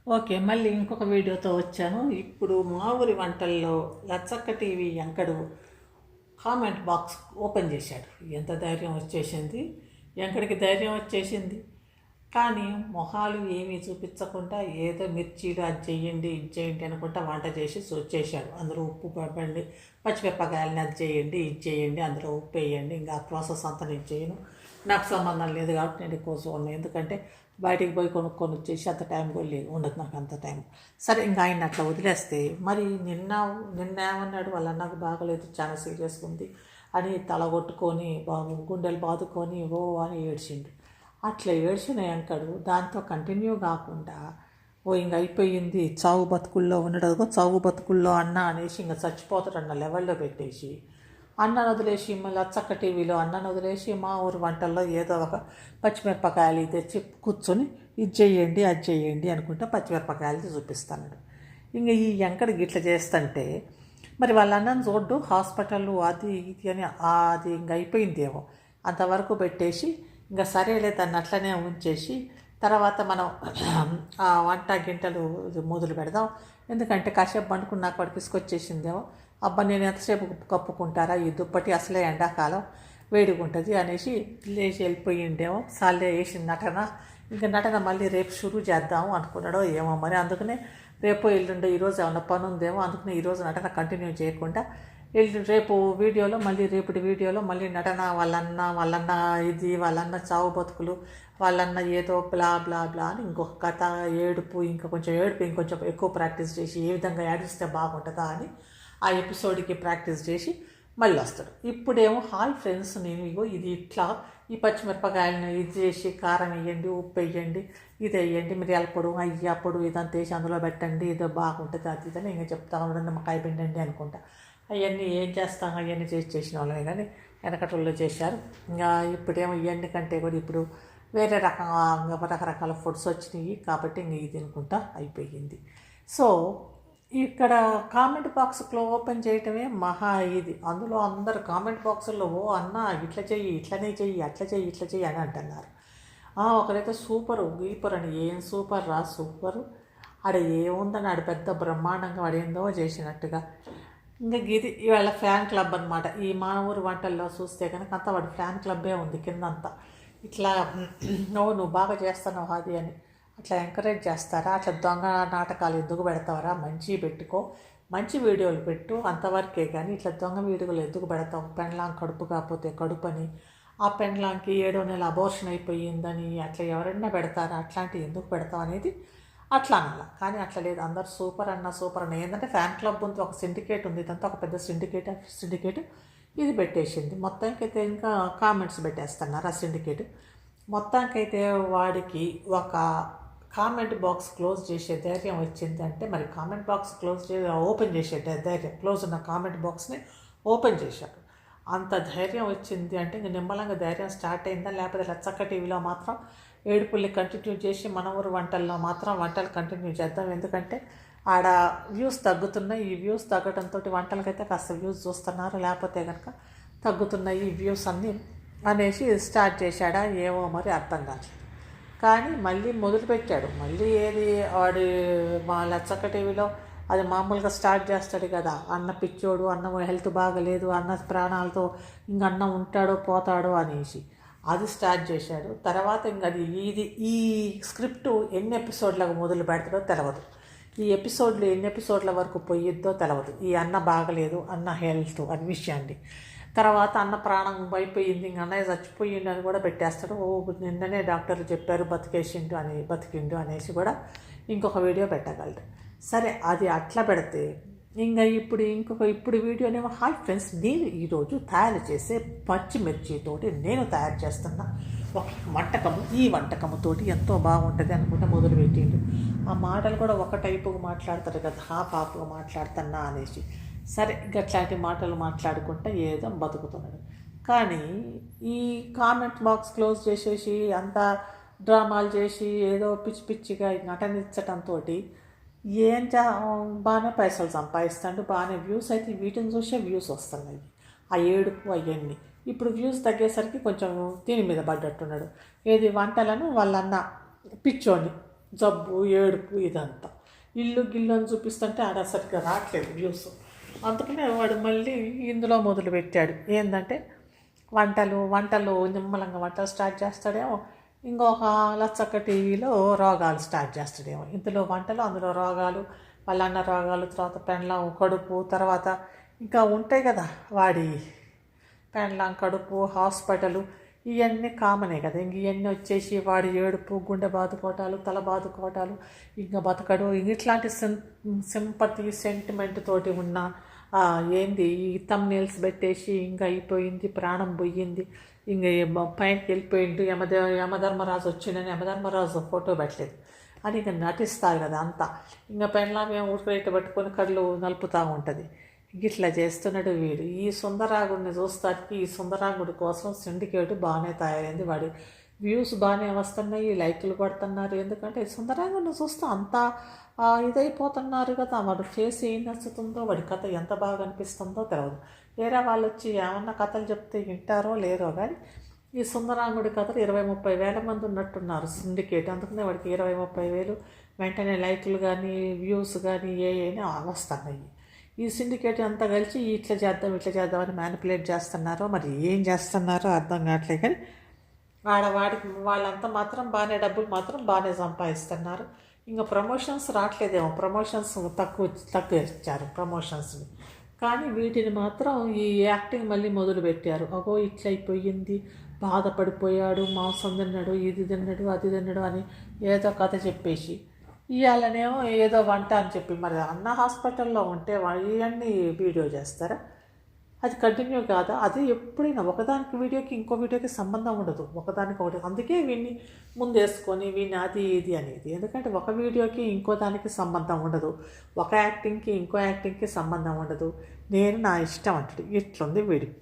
Okay. మళ్ళీ ఇంకొక వీడియోతో వచ్చాను. ఇప్పుడు మా ఊరి వంటల్లో లచ్చక్క టీవీ ఎంకడు కామెంట్ బాక్స్ ఓపెన్ చేశాడు. ఎంత ధైర్యం వచ్చేసింది! ఎంకడికి ధైర్యం వచ్చేసింది. కానీ మొహాలు ఏమీ చూపించకుండా ఏదో మిర్చీలు అది చేయండి ఇది చేయండి అనుకుంటా వంట చేసి వచ్చేసాడు. అందులో ఉప్పు పడండి, పచ్చిమిరపకాయలని అది చేయండి ఇది చేయండి, అందులో ఉప్పు వేయండి, ఇంకా ఆ ప్రాసెస్ అంతా నేను చేయను, నాకు సంబంధం లేదు కాబట్టి నేను ఎక్కువ చూడను. ఎందుకంటే బయటికి పోయి కొనుక్కొని వచ్చేసి అంత టైం కూడా లేదు, ఉండదు నాకు అంత టైం. సరే ఇంకా ఆయన అట్లా వదిలేస్తే మరి నిన్న ఏమన్నాడు, వాళ్ళ నాకు బాగలేదు, చాలా సీరియస్గా ఉంది అని తల కొట్టుకొని గుండెలు బాదుకొని ఓ అని ఏడ్చిండు. అట్లా ఏడ్చిన యాంకరు దాంతో కంటిన్యూ కాకుండా ఇంక అయిపోయింది, చావు బతుకుల్లో ఉండడు, చావు బతుకుల్లో అన్న అనేసి ఇంకా చచ్చిపోతాడన్న లెవెల్లో పెట్టేసి అన్నను వదిలేసి మళ్ళీ అచ్చక్క టీవీలో అన్నను వదిలేసి మా ఊరు వంటల్లో ఏదో ఒక పచ్చిమిరపకాయలు తెచ్చి కూర్చొని ఇది చేయండి అది చేయండి అనుకుంటే పచ్చిమిరపకాయలు చూపిస్తాడు. ఇంకా ఈ ఎంకడికి ఇట్లా చేస్తుంటే మరి వాళ్ళ అన్నను చూడ్డు, హాస్పిటల్ అది ఇది అని అది ఇంక అయిపోయిందేమో అంతవరకు పెట్టేసి ఇంకా సరేలే దాన్ని అట్లనే ఉంచేసి తర్వాత మనం ఆ వంట గింటలు మొదలు పెడదాం, ఎందుకంటే కాసేపు పండుకున్నాక వాడు పిసుకొచ్చేసిందేమో, అబ్బా నేను ఎంతసేపు కప్పుకుంటారా ఈ దుప్పటి, అసలే ఎండాకాలం వేడిగా ఉంటుంది అనేసి లేచి వెళ్ళిపోయిండేమో. సాలే వేసిన నటన, ఇంకా నటన మళ్ళీ రేపు షురూ చేద్దాము అనుకున్నాడో ఏమో మరి. అందుకనే రేపు ఎల్లుండో ఈరోజు ఏమన్నా పని ఉందేమో, అందుకనే ఈరోజు నటన కంటిన్యూ చేయకుండా రేపు వీడియోలో మళ్ళీ రేపటి వీడియోలో మళ్ళీ నటన వాళ్ళన్న ఇది వాళ్ళన్న చావు బతుకులు వాళ్ళన్న ఏదో బ్లా బ్లా బ్లా అని ఇంకొక కథ ఏడుపు, ఇంకొంచెం ఎక్కువ ప్రాక్టీస్ చేసి ఏ విధంగా ఏడిస్తే బాగుంటుందా అని ఆ ఎపిసోడ్కి ప్రాక్టీస్ చేసి మళ్ళీ వస్తాడు. ఇప్పుడేమో హాయ్ ఫ్రెండ్స్, నేను ఇగో ఇది ఇట్లా ఈ పచ్చిమిరపకాయలను ఇది చేసి కారం వేయండి, ఉప్పు వేయండి, ఇది వేయండి, మిరియాల పొడు అయ్యా పొడు ఇదంతా వేసి అందులో పెట్టండి, ఇదో బాగుంటుంది అది ఇదని ఇంకా చెప్తా ఉండడం, నిమ్మకాయ పిండండి అనుకుంటా. అవన్నీ ఏం చేస్తాం, అవన్నీ చేసిన వాళ్ళమే కానీ వెనకటోళ్ళు చేశారు. ఇంకా ఇప్పుడేమో ఇవన్నీ కంటే కూడా ఇప్పుడు వేరే రకరకాల ఫుడ్స్ వచ్చినాయి కాబట్టి ఇంక ఇది తినుకుంటా అయిపోయింది. సో ఇక్కడ కామెంట్ బాక్స్లో ఓపెన్ చేయటమే మహా ఇది. అందులో అందరు కామెంట్ బాక్సుల్లో ఓ అన్న ఇట్లా చెయ్యి, ఇట్లనే చెయ్యి, అట్లా చెయ్యి, ఇట్లా చెయ్యి అని అంటున్నారు. ఒకరైతే సూపరు గీపర్ అని, ఏం సూపర్ రా సూపరు, ఆడ ఏముందని ఆడ పెద్ద బ్రహ్మాండంగా వాడేందో చేసినట్టుగా. ఇంకా ఇది ఇవాళ ఫ్యాన్ క్లబ్ అనమాట. ఈ మా ఊరు వంటల్లో చూస్తే కనుక అంతా వాడి ఫ్యాన్ క్లబ్బే ఉంది కిందంతా. ఇట్లా నువ్వు బాగా చేస్తున్నావు అది అని అట్లా ఎంకరేజ్ చేస్తారా? అట్లా దొంగ నాటకాలు ఎందుకు పెడతావరా? మంచి పెట్టుకో, మంచి వీడియోలు పెట్టు అంతవరకే, కానీ ఇట్లా దొంగ వీడియోలు ఎందుకు పెడతావు? పెండ్లాం కడుపు కాకపోతే కడుపు అని, ఆ పెండ్లాంకి 7వ నెల అబోర్షన్ అయిపోయిందని అట్లా ఎవరైనా పెడతారా? అట్లాంటివి ఎందుకు పెడతావు అనేది అట్లా అనాల. కానీ అట్లా లేదు, అందరు సూపర్ అన్న ఏంటంటే ఫ్యాన్ క్లబ్ ఉంది, ఒక సిండికేట్ ఉంది, ఇదంతా ఒక పెద్ద సిండికేట్ ఇది పెట్టేసింది. మొత్తానికైతే ఇంకా కామెంట్స్ పెట్టేస్తున్నారు ఆ సిండికేట్. మొత్తానికైతే వాడికి ఒక కామెంట్ బాక్స్ క్లోజ్ చేసే ధైర్యం వచ్చింది అంటే, మరి కామెంట్ బాక్స్ ఓపెన్ చేసే ధైర్యం, క్లోజ్ ఉన్న కామెంట్ బాక్స్ని ఓపెన్ చేశాడు. అంత ధైర్యం వచ్చింది అంటే ఇంక నిమ్మలంగా ధైర్యం స్టార్ట్ అయిందా, లేకపోతే లచ్చక్క టీవీలో మాత్రం ఏడుపుల్ని కంటిన్యూ చేసి మన ఊరు వంటల్లో మాత్రం వంటలు కంటిన్యూ చేద్దాం, ఎందుకంటే ఆడ వ్యూస్ తగ్గుతున్నాయి. ఈ వ్యూస్ తగ్గడంతో వంటలకైతే కాస్త వ్యూస్ చూస్తున్నారు, లేకపోతే కనుక తగ్గుతున్నాయి ఈ వ్యూస్ అన్నీ అనేసి స్టార్ట్ చేశాడా ఏమో మరి అర్థం కాదు. కానీ మళ్ళీ మొదలుపెట్టాడు. మళ్ళీ ఏది వాడి మా లచ్చక్క టీవీలో అది మామూలుగా స్టార్ట్ చేస్తాడు కదా, అన్న పిచ్చోడు, అన్నం హెల్త్ బాగలేదు, అన్న ప్రాణాలతో ఇంక అన్నం ఉంటాడో పోతాడో అనేసి అది స్టార్ట్ చేశాడు. తర్వాత ఇంక అది ఈ స్క్రిప్ట్ ఎన్ని ఎపిసోడ్లకు మొదలు పెడతాడో తెలియదు, ఈ ఎపిసోడ్లు ఎన్ని ఎపిసోడ్ల వరకు పోయిద్దో తెలియదు. ఈ అన్న బాగలేదు, అన్న హెల్త్ అని విషయాన్ని తర్వాత అన్న ప్రాణం అయిపోయింది, ఇంక అన్నయ్య చచ్చిపోయిండు అని కూడా పెట్టేస్తాడు. నిన్ననే డాక్టర్లు చెప్పారు బతికిండు అనేసి కూడా ఇంకొక వీడియో పెట్టగలరు. సరే అది అట్లా పెడితే ఇంకా ఇప్పుడు వీడియోనేమో హాయ్ ఫ్రెండ్స్, నేను ఈరోజు తయారు చేసే పచ్చిమిర్చితోటి నేను తయారు చేస్తున్న ఒక వంటకము, ఈ వంటకముతోటి ఎంతో బాగుంటుంది అనుకుంటే మొదలుపెట్టిండు. ఆ మాటలు కూడా ఒక టైపుగా మాట్లాడతారు కదా, హాఫ్గా మాట్లాడుతున్నా అనేసి. సరే గట్లాంటి మాటలు మాట్లాడుకుంటే ఏదో బతుకుతున్నాడు. కానీ ఈ కామెంట్ బాక్స్ క్లోజ్ చేసేసి అంతా డ్రామాలు చేసి ఏదో పిచ్చి పిచ్చిగా నటనించటంతో బాగానే పైసలు సంపాదిస్తాడు, బాగానే వ్యూస్ అయితే వీటిని చూసే వ్యూస్ వస్తున్నాయి. ఆ ఏడుపు అవన్నీ ఇప్పుడు వ్యూస్ తగ్గేసరికి కొంచెం దీని మీద పడ్డట్టున్నాడు. ఏది వంటలను వాళ్ళన్న పిచ్చోని జబ్బు ఏడుపు ఇదంతా ఇల్లు గిల్లు అని చూపిస్తుంటే ఆడ సరిగ్గా రావట్లేదు వ్యూస్. అందుకనే వాడు మళ్ళీ ఇందులో మొదలు పెట్టాడు. ఏంటంటే వంటలు నిమ్మలంగా వంటలు స్టార్ట్ చేస్తాడేమో, ఇంకొక లచ్చక్క టీవీలో రోగాలు స్టార్ట్ చేస్తాడేమో. ఇందులో వంటలు, అందులో రోగాలు, వాళ్ళన్న రోగాలు, తర్వాత పెండ్లం కడుపు, తర్వాత ఇంకా ఉంటాయి కదా వాడి పెండ్లం కడుపు, హాస్పిటలు, ఇవన్నీ కామనే కదా. ఇంక ఇవన్నీ వచ్చేసి వాడి ఏడుపు, గుండె బాదుకోవటాలు, తల బాదుకోవటాలు, ఇంకా బతకడు, ఇట్లాంటి సింపతి సెంటిమెంట్ తోటి ఉన్న ఏంది ఈ థంబ్నెయిల్స్ పెట్టేసి ఇంకా అయిపోయింది, ప్రాణం పోయింది, ఇంక పైనకి వెళ్ళిపోయింది, యమధర్మరాజు వచ్చిందని యమధర్మరాజు ఫోటో పెట్టలేదు అని ఇంకా నటిస్తారు కదా అంతా. ఇంకా పెండ్లాం ఏమో ఉడకరేట పట్టుకొని కళ్ళు నలుపుతూ ఉంటుంది. ఇట్లా చేస్తున్నాడు వీడు. ఈ సుందరాంగుడిని చూస్తానికి ఈ సుందరాంగుడి కోసం సిండికేట్ బాగానే తయారైంది. వాడి వ్యూస్ బాగానే వస్తున్నాయి, లైకులు కొడుతున్నారు. ఎందుకంటే సుందరాంగుడిని చూస్తూ అంతా ఇదైపోతున్నారు కదా. వాడు ఫేస్ ఏం నచ్చుతుందో, వాడి కథ ఎంత బాగా అనిపిస్తుందో తెలియదు. వేరే వాళ్ళు వచ్చి ఏమన్నా కథలు చెప్తే వింటారో లేరో కానీ ఈ సుందరాంగుడి కథలు 20-30 వేల మంది ఉన్నట్టున్నారు సిండికేట్. అందుకనే వాడికి 20-30 వేలు వెంటనే లైకులు కానీ వ్యూస్ కానీ ఏమైనా వస్తున్నాయి. ఈ సిండికేట్ అంతా కలిసి ఇట్లా చేద్దామని మ్యానిపులేట్ చేస్తున్నారో మరి ఏం చేస్తున్నారో అర్థం కావట్లేదు. కానీ ఆడవాడికి వాళ్ళంతా మాత్రం బాగానే డబ్బులు మాత్రం బాగానే సంపాదిస్తున్నారు. ఇంకా ప్రమోషన్స్ రావట్లేదేమో, ప్రమోషన్స్ తక్కువ ఇచ్చారు ప్రమోషన్స్ని. కానీ వీటిని మాత్రం ఈ యాక్టింగ్ మళ్ళీ మొదలు పెట్టారు. అగో ఇట్లయిపోయింది, బాధపడిపోయాడు, మాంసం తిన్నాడు, ఇది తిన్నాడు, అది తిన్నాడు అని ఏదో కథ చెప్పేసి ఇవాళనేమో ఏదో వంట అని చెప్పి, మరి అన్న హాస్పిటల్లో ఉంటే ఇవన్నీ వీడియో చేస్తారా? అది కంటిన్యూ కాదా? అది ఎప్పుడైనా ఒకదానికి వీడియోకి ఇంకో వీడియోకి సంబంధం ఉండదు, ఒకదానికి ఒకటి. అందుకే వీడిని ముందేసుకొని వీడిని అది ఇది అనేది. ఎందుకంటే ఒక వీడియోకి ఇంకో దానికి సంబంధం ఉండదు, ఒక యాక్టింగ్కి ఇంకో యాక్టింగ్కి సంబంధం ఉండదు. నేను నా ఇష్టం అంటాడు. ఇట్లుంది వీడియో.